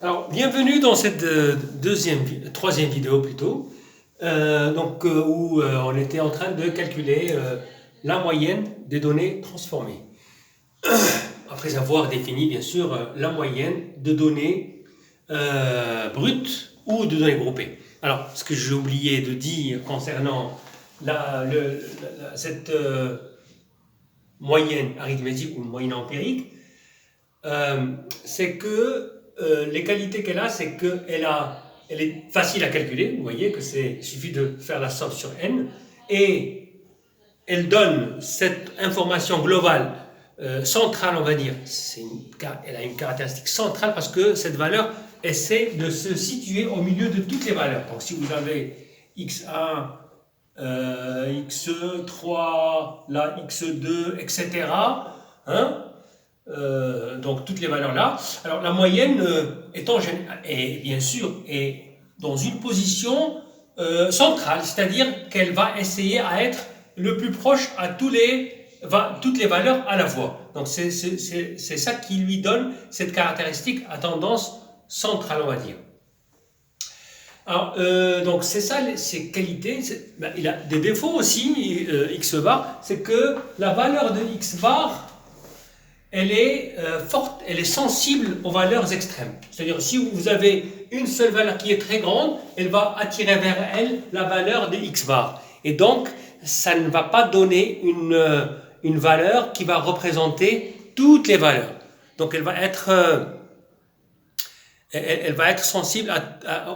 Alors, bienvenue dans cette troisième vidéo plutôt, où on était en train de calculer la moyenne des données transformées. Après avoir défini bien sûr la moyenne de données brutes ou de données groupées. Alors, ce que j'ai oublié de dire concernant cette moyenne arithmétique ou moyenne empirique, c'est que les qualités qu'elle a, c'est qu'elle est facile à calculer. Vous voyez que il suffit de faire la somme sur n, et elle donne cette information globale centrale, on va dire. Elle a une caractéristique centrale parce que cette valeur essaie de se situer au milieu de toutes les valeurs. Donc si vous avez x1, x3, là x2, etc., donc toutes les valeurs là. Alors la moyenne est bien sûr est dans une position centrale, c'est-à-dire qu'elle va essayer à être le plus proche à toutes les valeurs à la fois. Donc c'est ça qui lui donne cette caractéristique à tendance centrale, on va dire. Alors, donc c'est ça, ses qualités. Il a des défauts aussi, x bar, c'est que la valeur de x bar, elle est forte, elle est sensible aux valeurs extrêmes. C'est-à-dire, si vous avez une seule valeur qui est très grande, elle va attirer vers elle la valeur de x bar. Et donc, ça ne va pas donner une valeur qui va représenter toutes les valeurs. Donc, elle va être sensible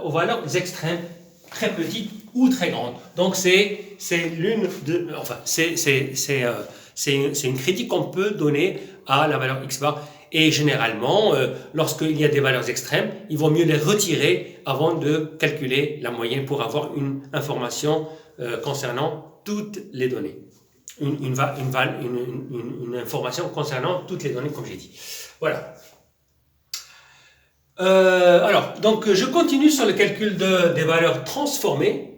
aux valeurs extrêmes, très petites ou très grandes. Donc, c'est une critique qu'on peut donner à la valeur x bar. Et généralement, lorsqu'il y a des valeurs extrêmes, il vaut mieux les retirer avant de calculer la moyenne pour avoir une information concernant toutes les données. Une information concernant toutes les données, comme j'ai dit. Voilà. Alors, donc je continue sur le calcul des valeurs transformées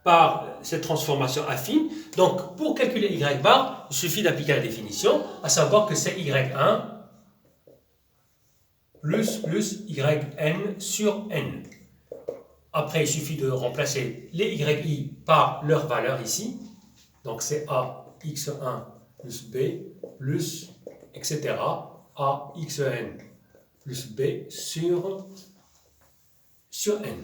par cette transformation affine. Donc, pour calculer y bar, il suffit d'appliquer la définition, à savoir que c'est y1 plus yn sur n. Après, il suffit de remplacer les yi par leur valeur ici. Donc, c'est a x1 plus b plus, etc. a xn plus b sur n.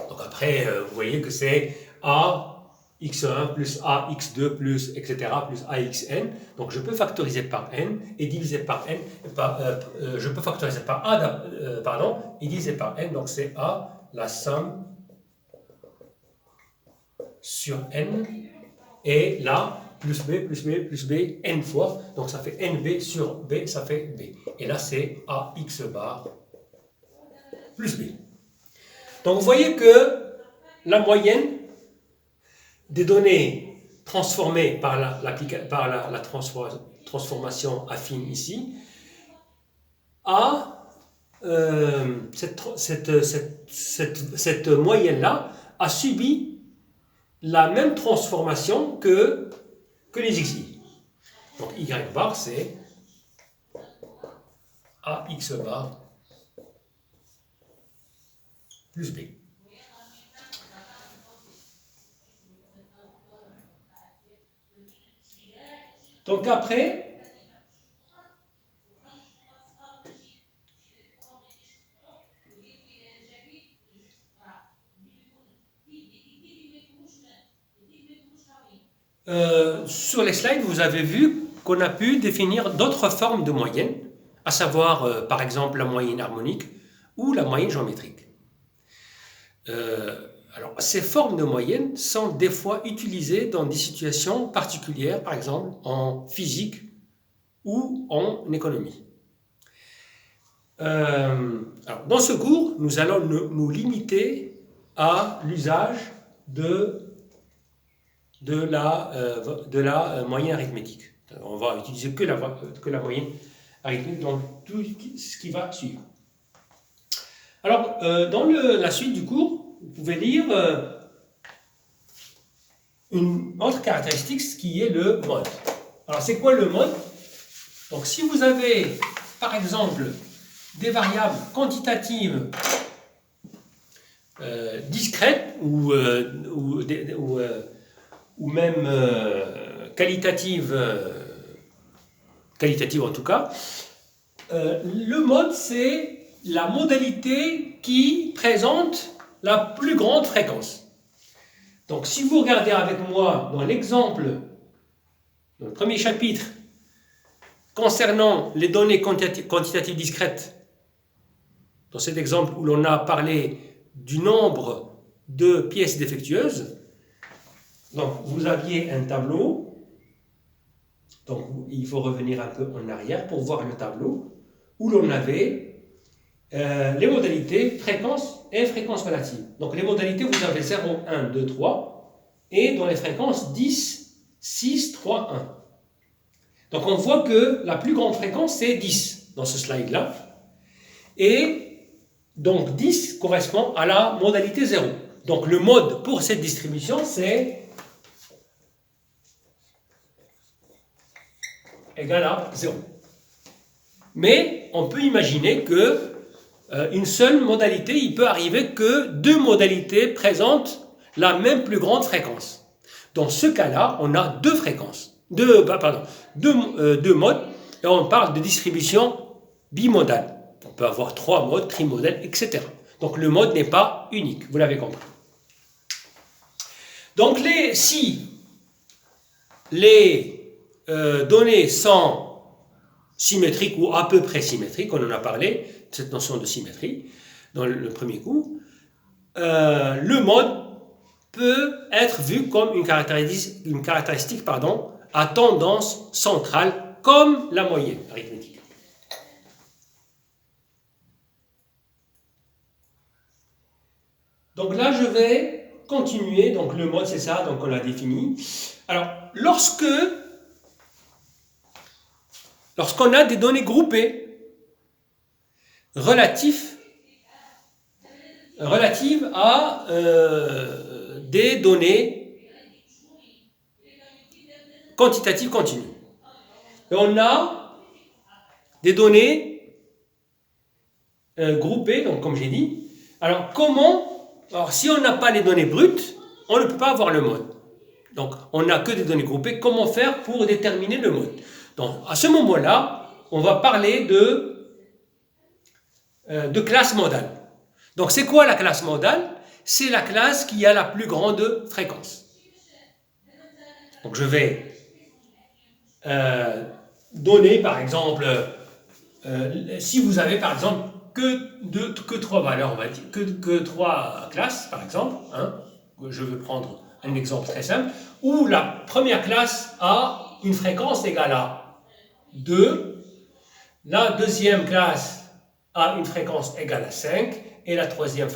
Donc après, vous voyez que c'est a x1 plus a x2 plus, etc. plus axn. Donc je peux factoriser par n et diviser par n. Je peux factoriser par a, et diviser par n. Donc c'est a, la somme sur n. Et là, plus b, plus b, plus b, n fois. Donc ça fait nb sur b, ça fait b. Et là, c'est ax bar plus b. Donc vous voyez que la moyenne des données transformées par la transformation affine ici a cette moyenne-là a subi la même transformation que les xi. Donc y bar c'est ax bar plus b. Donc après, sur les slides, vous avez vu qu'on a pu définir d'autres formes de moyenne, à savoir par exemple la moyenne harmonique ou la moyenne géométrique. Alors, ces formes de moyenne sont des fois utilisées dans des situations particulières, par exemple en physique ou en économie. Alors, dans ce cours, nous allons nous limiter à l'usage de la moyenne arithmétique. On va utiliser que la moyenne arithmétique dans tout ce qui va suivre. Alors, dans la suite du cours, vous pouvez lire une autre caractéristique, ce qui est le mode. Alors, c'est quoi le mode? Donc, si vous avez, par exemple, des variables quantitatives discrètes ou même qualitatives, qualitatives en tout cas, le mode c'est la modalité qui présente la plus grande fréquence. Donc si vous regardez avec moi dans l'exemple, dans le premier chapitre, concernant les données quantitatives discrètes, dans cet exemple où l'on a parlé du nombre de pièces défectueuses, donc vous aviez un tableau, donc il faut revenir un peu en arrière pour voir le tableau, où l'on avait les modalités fréquence et fréquence relative. Donc les modalités, vous avez 0, 1, 2, 3, et dans les fréquences 10, 6, 3, 1. Donc on voit que la plus grande fréquence c'est 10 dans ce slide-là. Et donc 10 correspond à la modalité 0. Donc le mode pour cette distribution c'est égal à 0. Mais on peut imaginer que une seule modalité, il peut arriver que deux modalités présentent la même plus grande fréquence. Dans ce cas-là, on a deux fréquences. Deux modes, et on parle de distribution bimodale. On peut avoir trois modes, trimodales, etc. Donc le mode n'est pas unique, vous l'avez compris. Donc si les données sont symétriques ou à peu près symétriques, on en a parlé, de cette notion de symétrie, dans le premier coup, le mode peut être vu comme une caractéristique à tendance centrale, comme la moyenne arithmétique. Donc là, je vais continuer. Donc le mode, c'est ça, donc on l'a défini. Alors, lorsqu'on a des données groupées relatives à des données quantitatives continues. Et on a des données groupées, donc comme j'ai dit. Alors si on n'a pas les données brutes, on ne peut pas avoir le mode. Donc on n'a que des données groupées. Comment faire pour déterminer le mode? Donc à ce moment-là, on va parler de classe modale. Donc c'est quoi la classe modale? C'est la classe qui a la plus grande fréquence. Donc je vais donner par exemple, si vous avez par exemple que trois valeurs, on va dire, que trois classes par exemple, hein, je vais prendre un exemple très simple, où la première classe a une fréquence égale à 2, la deuxième classe a une fréquence égale à 5, et la troisième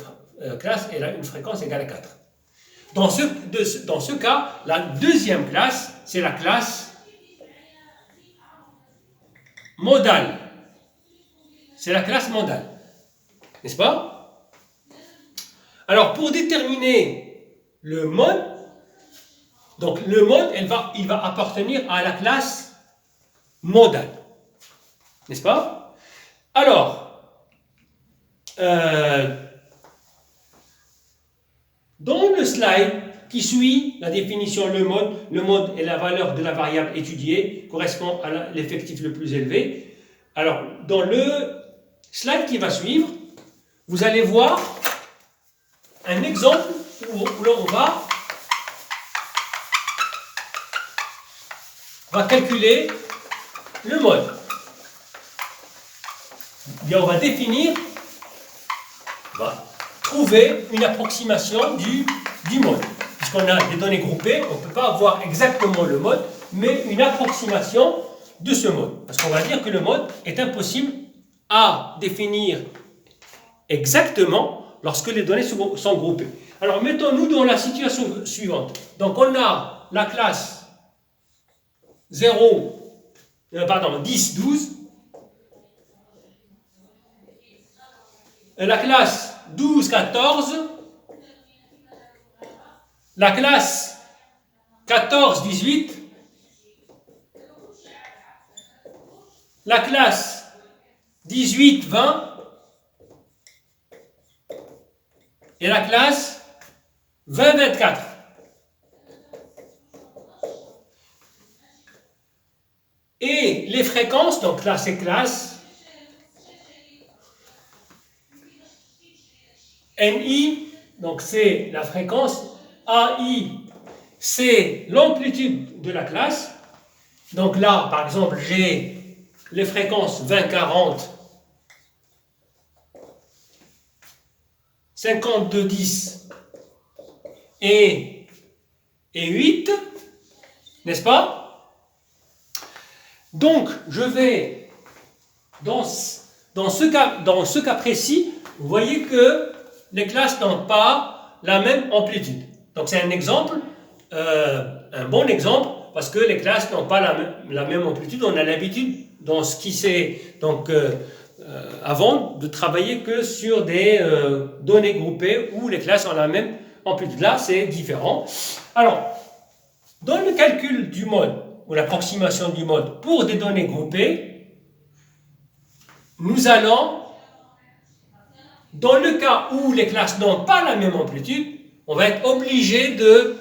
classe elle a une fréquence égale à 4. Dans ce cas, la deuxième classe, c'est la classe modale. C'est la classe modale. N'est-ce pas? Alors, pour déterminer le mode, donc le mode, il va appartenir à la classe modale. N'est-ce pas? Alors, dans le slide qui suit la définition, le mode est la valeur de la variable étudiée, correspond à l'effectif le plus élevé. Alors, dans le slide qui va suivre, vous allez voir un exemple où l'on va calculer le mode. Bien, on va définir, on va trouver une approximation du mode. Puisqu'on a des données groupées, on ne peut pas avoir exactement le mode, mais une approximation de ce mode. Parce qu'on va dire que le mode est impossible à définir exactement lorsque les données sont groupées. Alors, mettons-nous dans la situation suivante. Donc, on a la classe 10, 12, la classe 12, 14, la classe 14, 18, la classe 18, 20, et la classe 20, 24. Et les fréquences, donc là c'est classe NI, donc c'est la fréquence, AI, c'est l'amplitude de la classe. Donc là, par exemple, j'ai les fréquences 20, 40, 52, 10 et 8, n'est-ce pas? Donc, je vais, dans ce cas précis, vous voyez que les classes n'ont pas la même amplitude. Donc, c'est un exemple, un bon exemple, parce que les classes n'ont pas la même amplitude. On a l'habitude, dans ce qui s'est, donc, avant, de travailler que sur des données groupées où les classes ont la même amplitude. Là, c'est différent. Alors, dans le calcul du mode, ou l'approximation du mode pour des données groupées, nous allons, dans le cas où les classes n'ont pas la même amplitude, on va être obligé de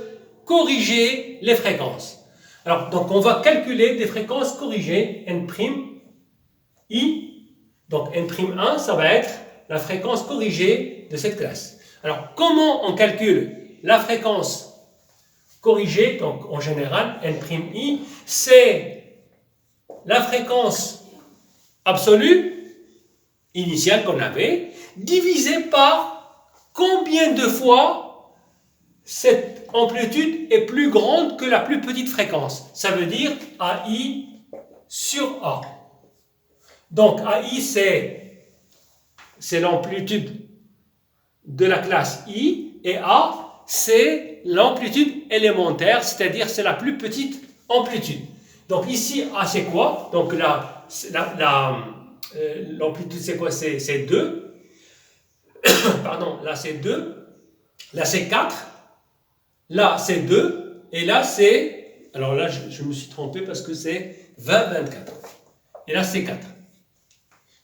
corriger les fréquences. Alors, donc on va calculer des fréquences corrigées, N', donc N'1, ça va être la fréquence corrigée de cette classe. Alors, comment on calcule la fréquence corrigée, donc en général, N', c'est la fréquence absolue, initiale qu'on avait, divisée par combien de fois cette amplitude est plus grande que la plus petite fréquence. Ça veut dire AI sur A. Donc AI, c'est l'amplitude de la classe I, et A, c'est l'amplitude élémentaire, c'est-à-dire c'est la plus petite amplitude. Donc ici, A c'est quoi? Donc l'amplitude c'est quoi? C'est 2. Pardon, là c'est 2. Là c'est 4. Là c'est 2. Et là c'est... Alors là je me suis trompé parce que c'est 20, 24. Et là c'est 4.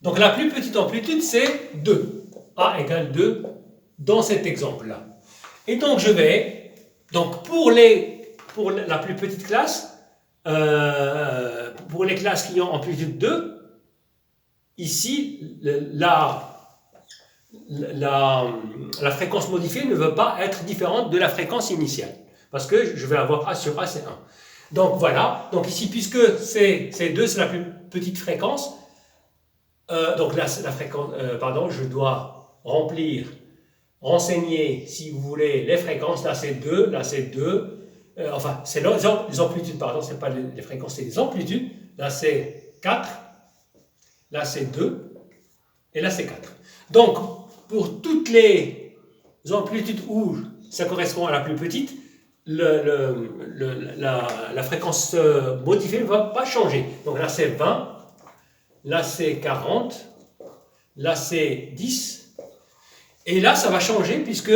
Donc la plus petite amplitude c'est 2. A égale 2 dans cet exemple-là. Et donc je vais, donc pour la plus petite classe, pour les classes qui ont amplitude 2, ici la fréquence modifiée ne veut pas être différente de la fréquence initiale, parce que je vais avoir A sur A, c'est 1. Donc voilà, donc ici puisque c'est 2, c'est la plus petite fréquence, donc là la fréquence, je dois renseigner, si vous voulez, les fréquences. Là c'est 2, là c'est 2. Enfin, c'est les amplitudes, pardon, c'est pas les fréquences, c'est les amplitudes. Là c'est 4, là c'est 2, et là c'est 4. Donc, pour toutes les amplitudes où ça correspond à la plus petite, la fréquence modifiée ne va pas changer. Donc là c'est 20, là c'est 40, là c'est 10, et là ça va changer puisque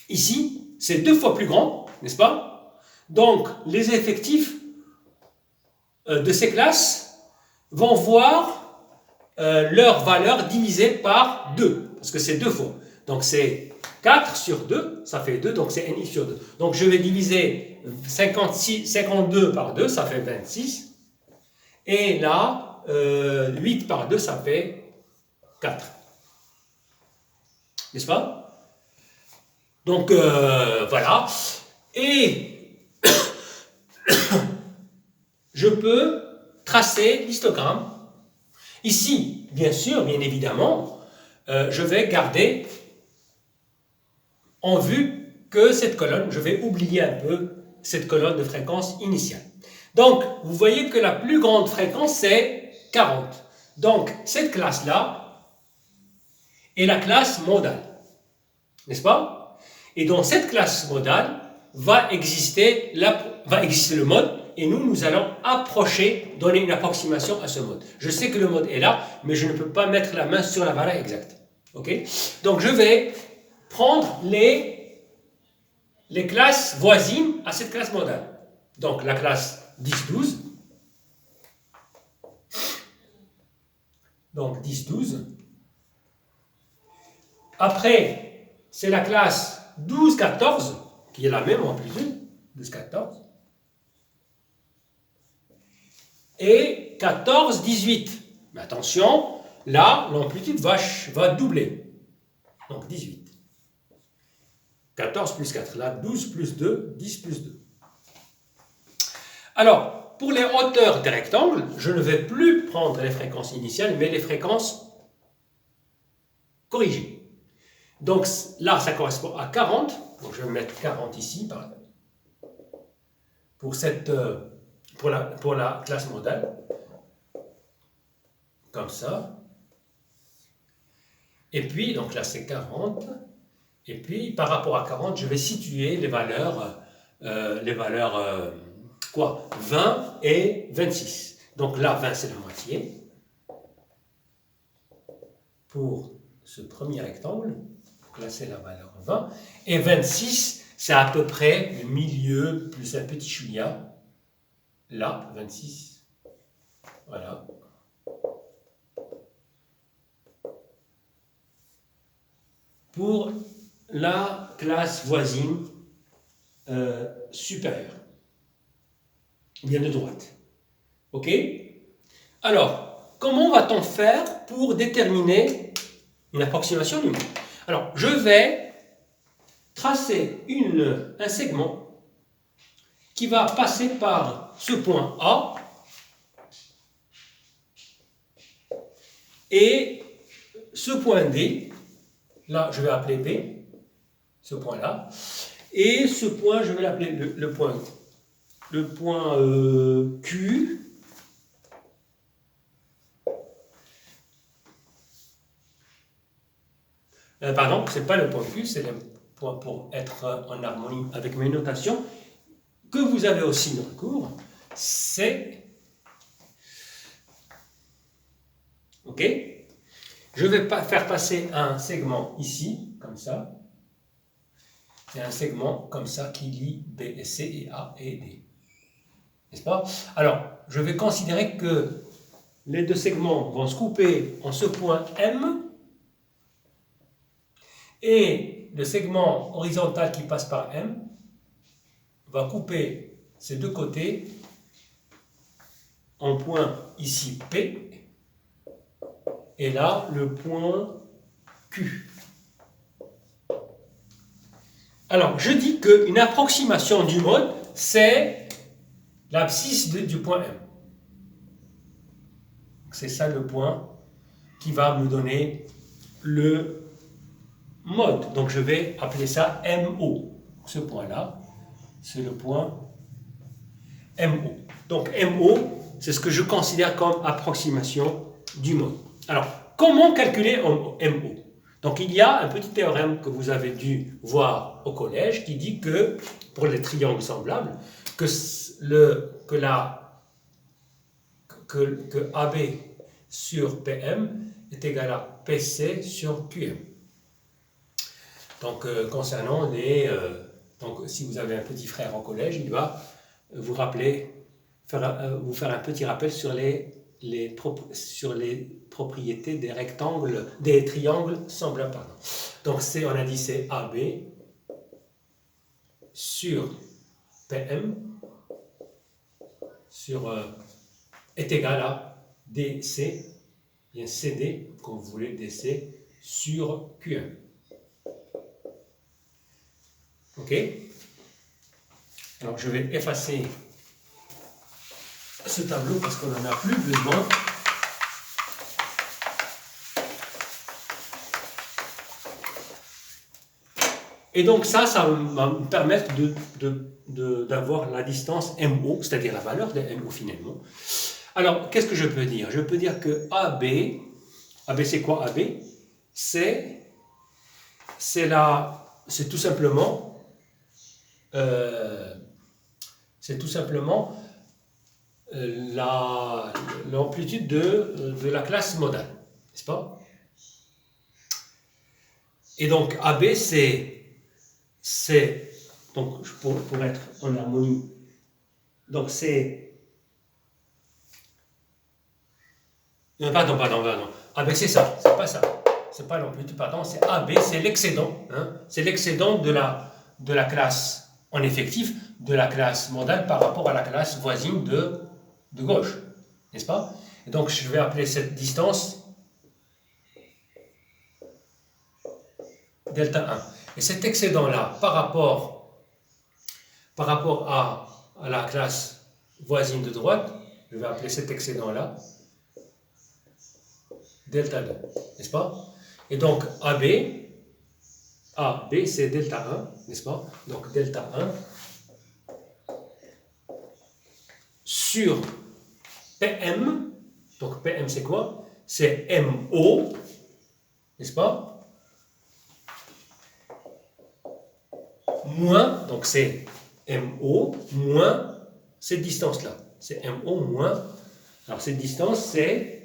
ici c'est 2 fois plus grand, n'est-ce pas? Donc les effectifs de ces classes vont voir leur valeur divisée par 2, parce que c'est 2 fois. Donc c'est 4 sur 2, ça fait 2, donc c'est NI sur 2. Donc je vais diviser 52 par 2, ça fait 26. Et là, 8 par 2, ça fait 4. N'est-ce pas? Donc voilà. Et je peux tracer l'histogramme. Ici, bien sûr, bien évidemment, je vais garder en vue que cette colonne, je vais oublier un peu cette colonne de fréquence initiale. Donc, vous voyez que la plus grande fréquence, c'est 40. Donc, cette classe-là est la classe modale. N'est-ce pas? Et dans cette classe modale va exister le mode, et nous allons donner une approximation à ce mode. Je sais que le mode est là, mais je ne peux pas mettre la main sur la valeur exacte. Ok? Donc je vais prendre les classes voisines à cette classe modale. Donc la classe 10, 12, Donc 10, 12. Après, c'est la classe 12, 14, qui est la même amplitude, 12, 14. Et 14, 18. Mais attention, là, l'amplitude va doubler. Donc 18. 14 plus 4, là, 12 plus 2, 10 plus 2. Alors, pour les hauteurs des rectangles, je ne vais plus prendre les fréquences initiales, mais les fréquences corrigées. Donc là, ça correspond à 40. Donc je vais mettre 40 ici, par exemple, pour la classe modale. Comme ça. Et puis, donc là, c'est 40. Et puis, par rapport à 40, je vais situer les valeurs, quoi? 20 et 26. Donc là, 20, c'est la moitié. Pour ce premier rectangle, donc là, c'est la valeur 20. Et 26, c'est à peu près le milieu plus un petit chouïa. Là, 26. Voilà. Pour la classe voisine supérieure, bien de droite. OK? Alors, comment va-t-on faire pour déterminer une approximation du mode? Alors, je vais tracer un segment qui va passer par ce point A et ce point D. Là, je vais appeler B, ce point-là. Et ce point, je vais l'appeler le point Q. Pardon, ce n'est pas le point Q, c'est le point pour être en harmonie avec mes notations, que vous avez aussi dans le cours. C'est... OK? Je vais faire passer un segment ici, comme ça, et un segment comme ça qui lie B et C et A et D. N'est-ce pas? Alors, je vais considérer que les deux segments vont se couper en ce point M, et le segment horizontal qui passe par M va couper ces deux côtés en point ici P, et là, le point Q. Alors, je dis qu'une approximation du mode, c'est l'abscisse du point M. C'est ça le point qui va me donner le mode. Donc, je vais appeler ça MO. Ce point-là, c'est le point MO. Donc, MO, c'est ce que je considère comme approximation du mode. Alors, comment calculer MO? Donc, il y a un petit théorème que vous avez dû voir au collège qui dit que, pour les triangles semblables, que AB sur PM est égal à PC sur QM. Donc, concernant donc, si vous avez un petit frère au collège, il va vous rappeler, vous faire un petit rappel sur les propriétés des rectangles, des triangles semblables. Pardon. Donc, on a dit c'est AB sur PM est égal à DC, bien CD, comme vous voulez, DC sur QM. OK? Alors, je vais effacer ce tableau parce qu'on n'en a plus besoin. Et donc ça va me permettre d'avoir la distance MO, c'est-à-dire la valeur de MO finalement. Alors, qu'est-ce que je peux dire? Je peux dire que AB c'est quoi AB? C'est tout simplement l'amplitude de la classe modale, n'est-ce pas? Et donc AB c'est donc pour être en harmonie, donc c'est pardon, AB, c'est ça, c'est pas ça. C'est pas l'amplitude, pardon, c'est AB, c'est l'excédent. Hein, c'est l'excédent de la classe en effectif, de la classe modale par rapport à la classe voisine de gauche. N'est-ce pas? Et donc, je vais appeler cette distance delta 1. Et cet excédent-là, par rapport à la classe voisine de droite, je vais appeler cet excédent-là delta 2, n'est-ce pas? Et donc, AB, c'est delta 1, n'est-ce pas? Donc, delta 1 sur PM, donc PM c'est quoi? C'est MO, n'est-ce pas? Moins, donc c'est MO moins cette distance-là. C'est MO moins, alors cette distance c'est...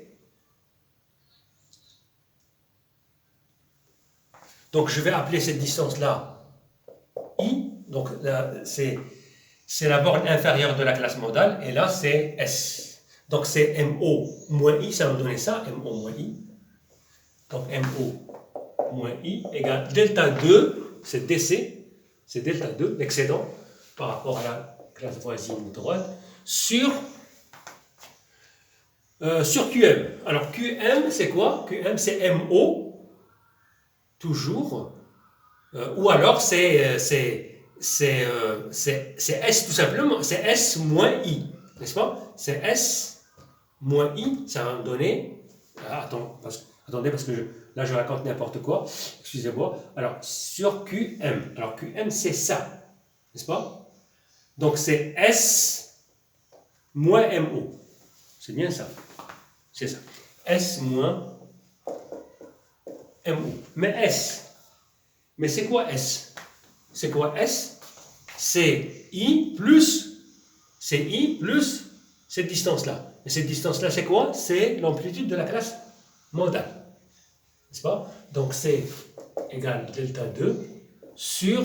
Donc je vais appeler cette distance-là I, donc c'est la borne inférieure de la classe modale, et là c'est S. Donc c'est MO moins I, ça va me donner ça, MO moins I. Donc MO moins I égale delta 2, c'est DC, c'est delta 2, l'excédent, par rapport à la classe voisine droite, sur QM. Alors QM c'est quoi? QM c'est MO, toujours, ou alors c'est S tout simplement, c'est S moins I, n'est-ce pas? C'est S moins I, ça va me donner, attendez parce que là je raconte n'importe quoi, excusez-moi, alors sur QM, alors QM c'est ça, n'est-ce pas? Donc c'est S moins MO, c'est bien ça, c'est ça, S moins MO. Mais c'est quoi S? C'est quoi S? C'est I plus cette distance-là. Et cette distance-là, c'est quoi? C'est l'amplitude de la classe modale. N'est-ce pas? Donc c'est égal delta 2 sur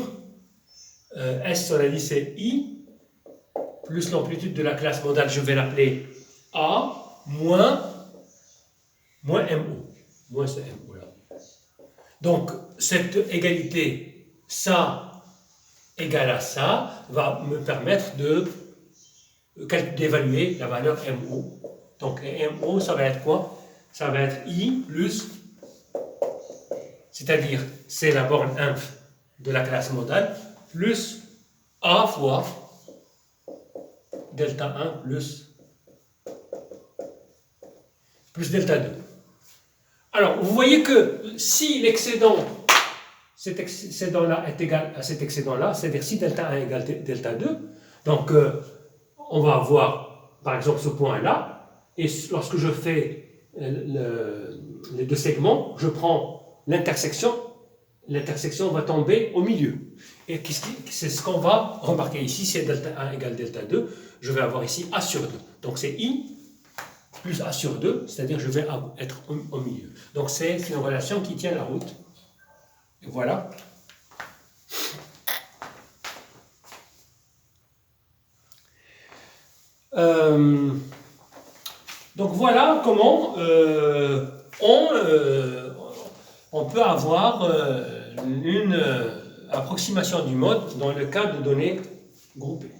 S, on a dit c'est I plus l'amplitude de la classe modale, je vais l'appeler A moins MO. Moins ce MO là. Donc, cette égalité, ça égale à ça, va me permettre d'évaluer la valeur MO. Donc, MO, ça va être quoi? Ça va être I plus, c'est-à-dire, c'est la borne inf de la classe modale, plus A fois delta 1 plus delta 2. Alors, vous voyez que si l'excédent, cet excédent-là est égal à cet excédent-là, c'est-à-dire si delta 1 égale delta 2, donc on va avoir, par exemple, ce point-là, et lorsque je fais les deux segments, je prends l'intersection va tomber au milieu. Et c'est ce qu'on va remarquer ici, si delta 1 égale delta 2, je vais avoir ici A sur 2. Donc c'est I plus A sur 2, c'est-à-dire je vais être au milieu. Donc c'est une relation qui tient la route. Et voilà. Donc voilà comment on peut avoir une approximation du mode dans le cas de données groupées.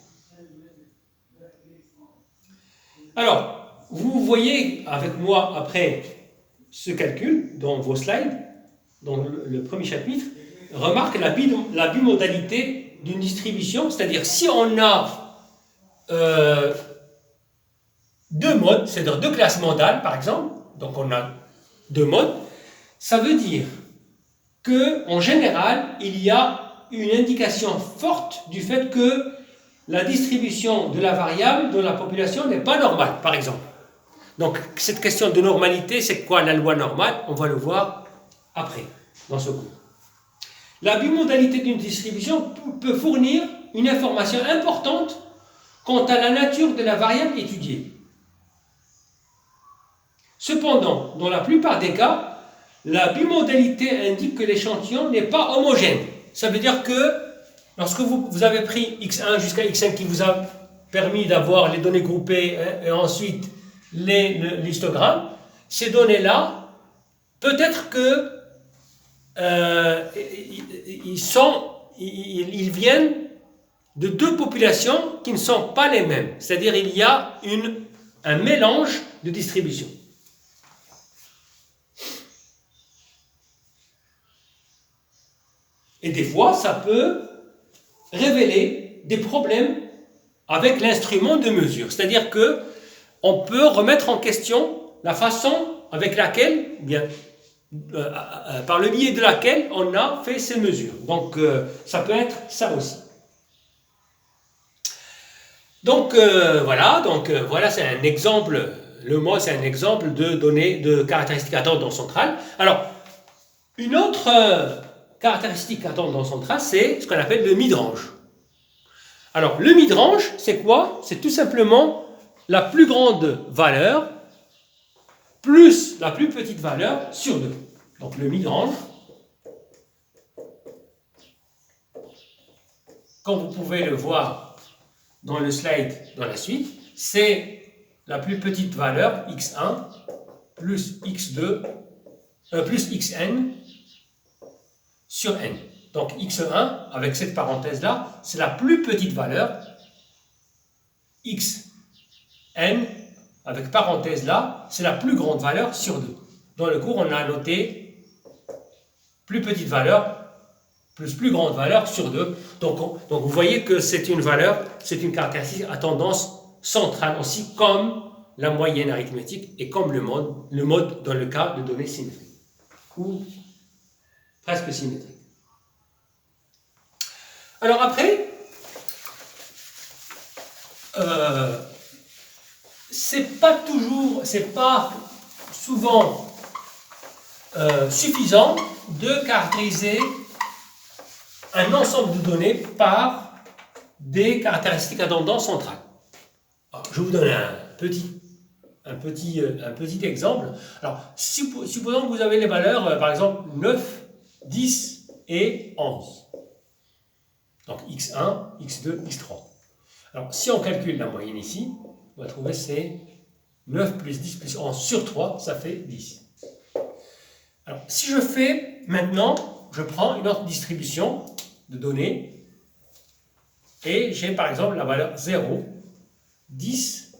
Alors, vous voyez avec moi après ce calcul dans vos slides, dans le premier chapitre, remarque la bimodalité d'une distribution, c'est-à-dire si on a deux modes, c'est-à-dire deux classes modales par exemple, donc on a deux modes, ça veut dire qu'en général, il y a une indication forte du fait que la distribution de la variable dans la population n'est pas normale, par exemple. Donc, cette question de normalité, c'est quoi la loi normale? On va le voir après, dans ce cours. La bimodalité d'une distribution peut fournir une information importante quant à la nature de la variable étudiée. Cependant, dans la plupart des cas, la bimodalité indique que l'échantillon n'est pas homogène. Ça veut dire que lorsque vous avez pris x1 jusqu'à xn qui vous a permis d'avoir les données groupées et ensuite les histogrammes, ces données-là peut-être que ils viennent de deux populations qui ne sont pas les mêmes. C'est-à-dire il y a un mélange de distribution. Et des fois, ça peut révéler des problèmes avec l'instrument de mesure. C'est-à-dire que on peut remettre en question la façon avec laquelle, par le biais de laquelle on a fait ces mesures. Donc, ça peut être ça aussi. Donc, voilà, c'est un exemple. Le mot, c'est un exemple de données de caractéristiques à tendance centrale. Alors, une autre caractéristique à tendance centrale, c'est ce qu'on appelle le midrange. Alors, le midrange, c'est quoi? C'est tout simplement la plus grande valeur plus la plus petite valeur sur 2. Donc, le midrange, comme vous pouvez le voir dans le slide dans la suite, c'est la plus petite valeur x1 plus x2 plus xn sur n. Donc x1, avec cette parenthèse-là, c'est la plus petite valeur. xn, avec parenthèse-là, c'est la plus grande valeur sur 2. Dans le cours, on a noté plus petite valeur plus plus grande valeur sur 2. Donc vous voyez que c'est une valeur, c'est une caractéristique à tendance centrale aussi, comme la moyenne arithmétique et comme le mode dans le cas de données symétriques ou presque symétriques. Alors après, c'est pas souvent suffisant de caractériser un ensemble de données par des caractéristiques à tendance centrale. Alors, je vous donne un petit exemple. Alors, supposons que vous avez les valeurs, par exemple, 9, 10 et 11. Donc, x1, x2, x3. Alors, si on calcule la moyenne ici, on va trouver c'est 9 plus 10 plus 11 sur 3, ça fait 10. Alors, si je fais maintenant, je prends une autre distribution de données et j'ai par exemple la valeur 0, 10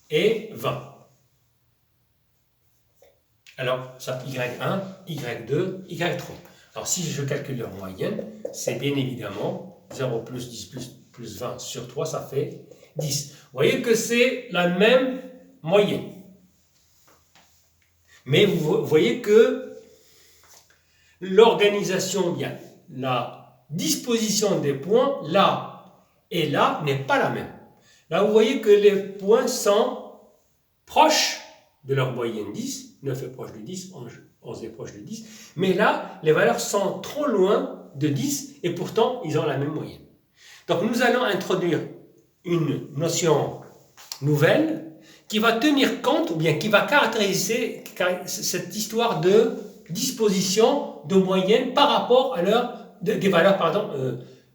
et 20. Alors, ça y1, y2, y3. Alors, si je calcule leur moyenne, c'est bien évidemment 0 plus 10 plus 20 sur 3, ça fait 10. Vous voyez que c'est la même moyenne. Mais vous voyez que l'organisation, bien, la disposition des points, là et là, n'est pas la même. Là, vous voyez que les points sont proches de leur moyenne 10, 9 est proche de 10, 11 est proche de 10, mais là, les valeurs sont trop loin de 10 et pourtant, ils ont la même moyenne. Donc, nous allons introduire une notion nouvelle qui va tenir compte, ou bien qui va caractériser cette histoire de disposition de moyenne par rapport à des valeurs,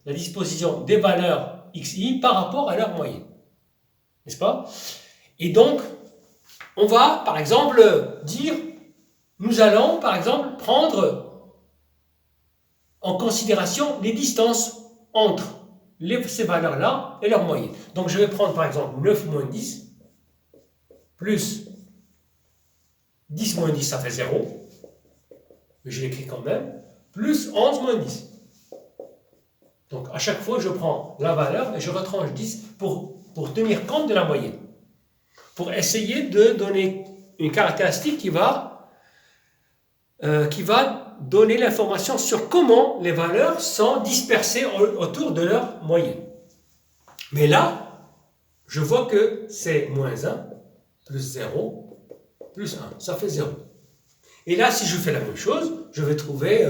la disposition des valeurs xi par rapport à leur moyenne. N'est-ce pas? Et donc, on va, par exemple, dire, nous allons, par exemple, prendre en considération les distances entre ces valeurs-là et leur moyenne. Donc, je vais prendre, par exemple, 9 moins 10, plus 10 moins 10, ça fait 0. Mais je l'écris quand même, plus 11 moins 10. Donc, à chaque fois, je prends la valeur et je retranche 10 pour tenir compte de la moyenne. Pour essayer de donner une caractéristique qui va donner l'information sur comment les valeurs sont dispersées autour de leur moyenne. Mais là, je vois que c'est moins 1, plus 0, plus 1. Ça fait 0. Et là, si je fais la même chose, je vais trouver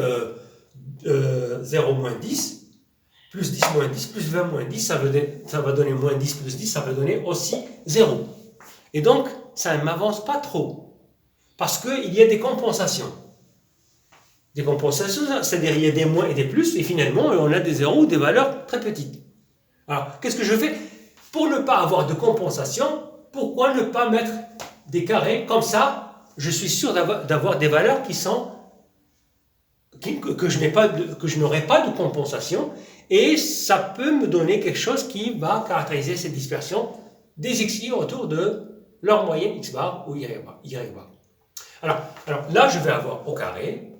0 moins 10, plus 10 moins 10, plus 20 moins 10, ça va donner moins 10 plus 10, ça va donner aussi 0. Et donc, ça ne m'avance pas trop. Parce qu'il y a des compensations. Des compensations, c'est-à-dire il y a des moins et des plus, et finalement, on a des zéros ou des valeurs très petites. Alors, qu'est-ce que je fais? Pour ne pas avoir de compensation, pourquoi ne pas mettre des carrés comme ça je suis sûr d'avoir des valeurs que je n'aurai pas de compensation, et ça peut me donner quelque chose qui va caractériser cette dispersion des xi autour de leur moyenne x bar ou y bar. Alors là, je vais avoir au carré,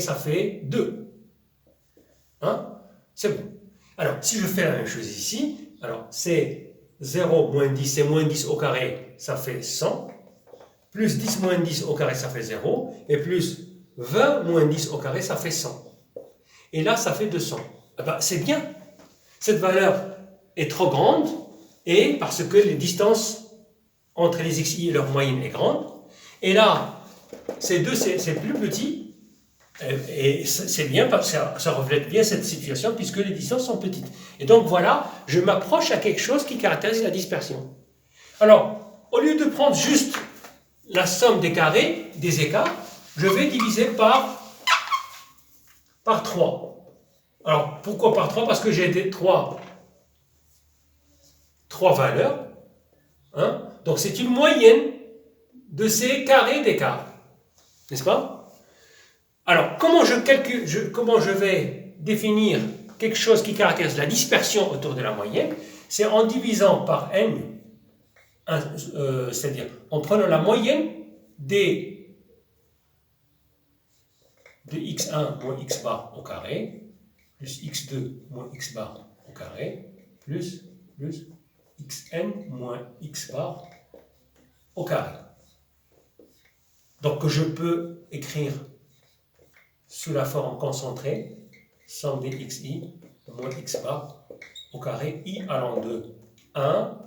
ça fait 2. Hein? C'est bon. Alors, si je fais la même chose ici, alors c'est 0 moins 10, c'est moins 10 au carré, ça fait 100. Plus 10 moins 10 au carré, ça fait 0. Et plus 20 moins 10 au carré, ça fait 100. Et là, ça fait 200. Eh ben, c'est bien. Cette valeur est trop grande, et parce que les distances entre les xi et leur moyenne est grande. Et là, ces deux, c'est plus petit. Et c'est bien parce que ça reflète bien cette situation puisque les distances sont petites. Et donc voilà, je m'approche à quelque chose qui caractérise la dispersion. Alors, au lieu de prendre juste la somme des carrés, des écarts, je vais diviser par 3. Alors, pourquoi par 3? Parce que j'ai trois valeurs. Hein? Donc, c'est une moyenne de ces carrés d'écart. N'est-ce pas? Alors, comment je vais définir quelque chose qui caractérise la dispersion autour de la moyenne? C'est en divisant par n, c'est-à-dire en prenant la moyenne de x1 moins x bar au carré, plus x2 moins x bar au carré, plus xn moins x bar au carré. Donc, je peux écrire sous la forme concentrée, somme des xi moins x bar au carré, i allant de 1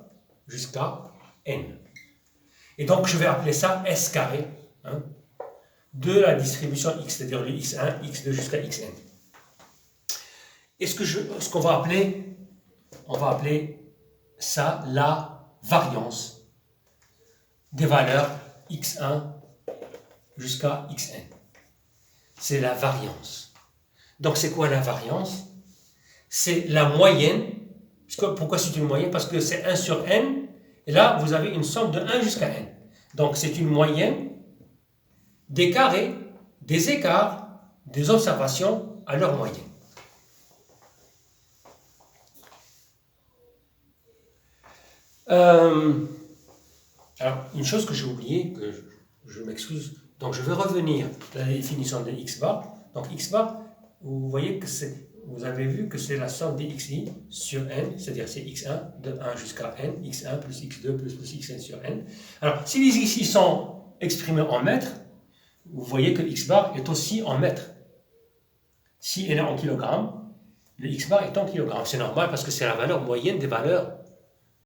jusqu'à n. Et donc, je vais appeler ça S carré, hein, de la distribution x, c'est-à-dire le x1, x2 jusqu'à xn. Et ce qu'on va appeler, on va appeler ça la variance des valeurs x1 jusqu'à xn. C'est la variance. Donc, c'est quoi la variance? C'est la moyenne. Pourquoi c'est une moyenne? Parce que c'est 1 sur n, et là, vous avez une somme de 1 jusqu'à n. Donc, c'est une moyenne des carrés, des écarts, des observations à leur moyenne. Alors, une chose que j'ai oubliée, que je m'excuse, donc je vais revenir à la définition de x bar. Donc x bar, vous voyez que vous avez vu que c'est la somme des xi sur n, c'est-à-dire c'est x1 de 1 jusqu'à n, x1 plus x2 plus xn sur n. Alors, si les xi sont exprimés en mètres, vous voyez que x bar est aussi en mètres. Si elle est en kilogrammes, le x bar est en kilogrammes. C'est normal parce que c'est la valeur moyenne des valeurs